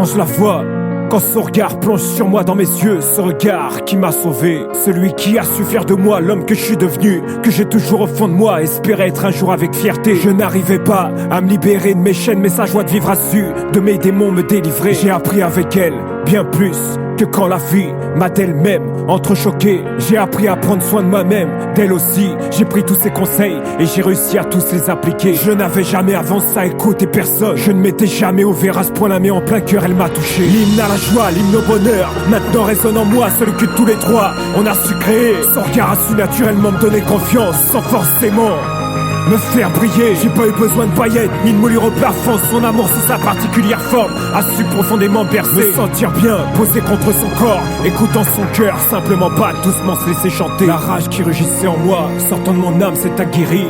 Quand je la vois, quand son regard plonge sur moi dans mes yeux, ce regard qui m'a sauvé, celui qui a su faire de moi l'homme que je suis devenu, que j'ai toujours au fond de moi espéré être un jour avec fierté. Je n'arrivais pas à me libérer de mes chaînes, mais sa joie de vivre a su de mes démons me délivrer. J'ai appris avec elle bien plus que quand la vie m'a d'elle-même entrechoqué. J'ai appris à prendre soin de moi-même, d'elle aussi. J'ai pris tous ses conseils et j'ai réussi à tous les appliquer. Je n'avais jamais avant ça écouté personne. Je ne m'étais jamais ouvert à ce point-là, mais en plein cœur elle m'a touché. L'hymne à la joie, l'hymne au bonheur, maintenant résonne en moi, celui que tous les trois on a su créer. Son regard a su naturellement me donner confiance, sans forcément me faire briller. J'ai pas eu besoin de paillettes ni de moulure au plafond. Son amour sous sa particulière forme a su profondément bercer. Me sentir bien, posé contre son corps, écoutant son cœur, simplement pas doucement se laisser chanter. La rage qui rugissait en moi, sortant de mon âme, s'est aguerrie.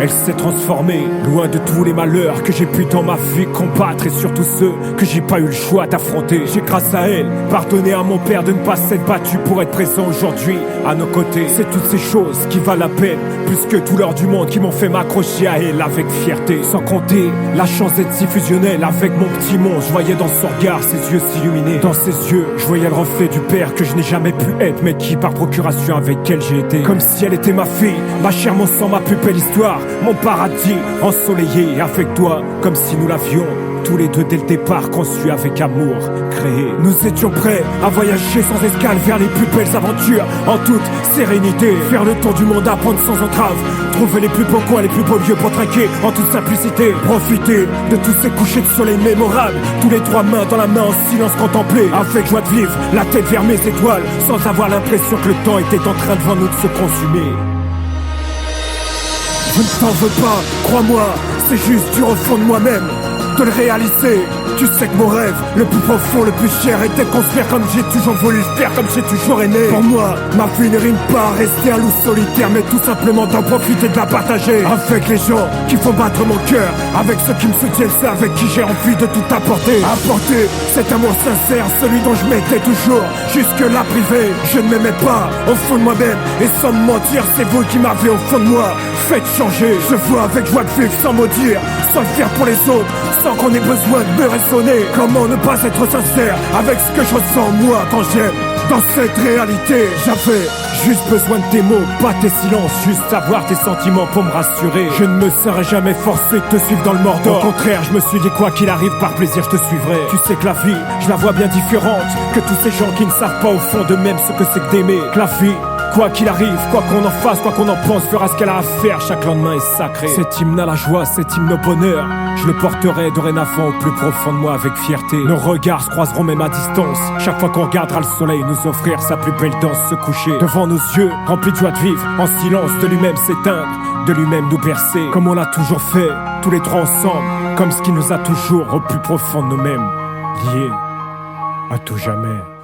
Elle s'est transformée, loin de tous les malheurs que j'ai pu dans ma vie combattre, et surtout ceux que j'ai pas eu le choix d'affronter. J'ai grâce à elle pardonné à mon père de ne pas s'être battu pour être présent aujourd'hui à nos côtés. C'est toutes ces choses qui valent la peine, plus que tout l'or du monde, qui m'ont fait m'accrocher à elle avec fierté. Sans compter la chance d'être si fusionnel avec mon petit monde. Je voyais dans son regard ses yeux s'illuminer. Dans ses yeux, je voyais le reflet du père que je n'ai jamais pu être, mais qui par procuration avec elle j'ai été. Comme si elle était ma fille, ma chair, mon sang, ma plus belle histoire, mon paradis ensoleillé avec toi, comme si nous l'avions tous les deux dès le départ conçu avec amour, créé. Nous étions prêts à voyager sans escale vers les plus belles aventures, en toute sérénité, faire le tour du monde, apprendre sans entrave, trouver les plus beaux coins, les plus beaux lieux pour trinquer en toute simplicité, profiter de tous ces couchers de soleil mémorables, tous les trois mains dans la main en silence contemplé, avec joie de vivre, la tête vers mes étoiles, sans avoir l'impression que le temps était en train devant nous de se consumer. Je ne t'en veux pas, crois-moi, c'est juste dur au fond de moi-même de le réaliser. Tu sais que mon rêve, le plus profond, le plus cher, était de construire comme j'ai toujours voulu le faire, comme j'ai toujours aimé. Pour moi, ma vie ne rime pas à rester un loup solitaire, mais tout simplement d'en profiter, de la partager avec les gens qui font battre mon cœur, avec ceux qui me soutiennent, ceux avec qui j'ai envie de tout apporter. Apporter cet amour sincère, celui dont je m'étais toujours jusque-là privé. Je ne m'aimais pas au fond de moi-même, et sans me mentir, c'est vous qui m'avez au fond de moi fait changer. Je vois avec joie de vivre sans maudire, sans le faire pour les autres, sans qu'on ait besoin de me raisonner. Comment ne pas être sincère avec ce que je ressens moi quand j'aime? Dans cette réalité, j'avais juste besoin de tes mots, pas tes silences, juste savoir tes sentiments pour me rassurer. Je ne me serais jamais forcé de te suivre dans le Mordor. Au contraire, je me suis dit quoi qu'il arrive, par plaisir je te suivrai. Tu sais que la vie, je la vois bien différente que tous ces gens qui ne savent pas au fond d'eux-mêmes ce que c'est que d'aimer. Que la vie, quoi qu'il arrive, quoi qu'on en fasse, quoi qu'on en pense, fera ce qu'elle a à faire, chaque lendemain est sacré. Cet hymne à la joie, cet hymne au bonheur, je le porterai dorénavant au plus profond de moi avec fierté. Nos regards se croiseront même à distance, chaque fois qu'on regardera le soleil nous offrir sa plus belle danse se coucher. Devant nos yeux, remplis de joie de vivre, en silence de lui-même s'éteindre, de lui-même nous bercer, comme on l'a toujours fait, tous les trois ensemble, comme ce qui nous a toujours au plus profond de nous-mêmes, liés à tout jamais.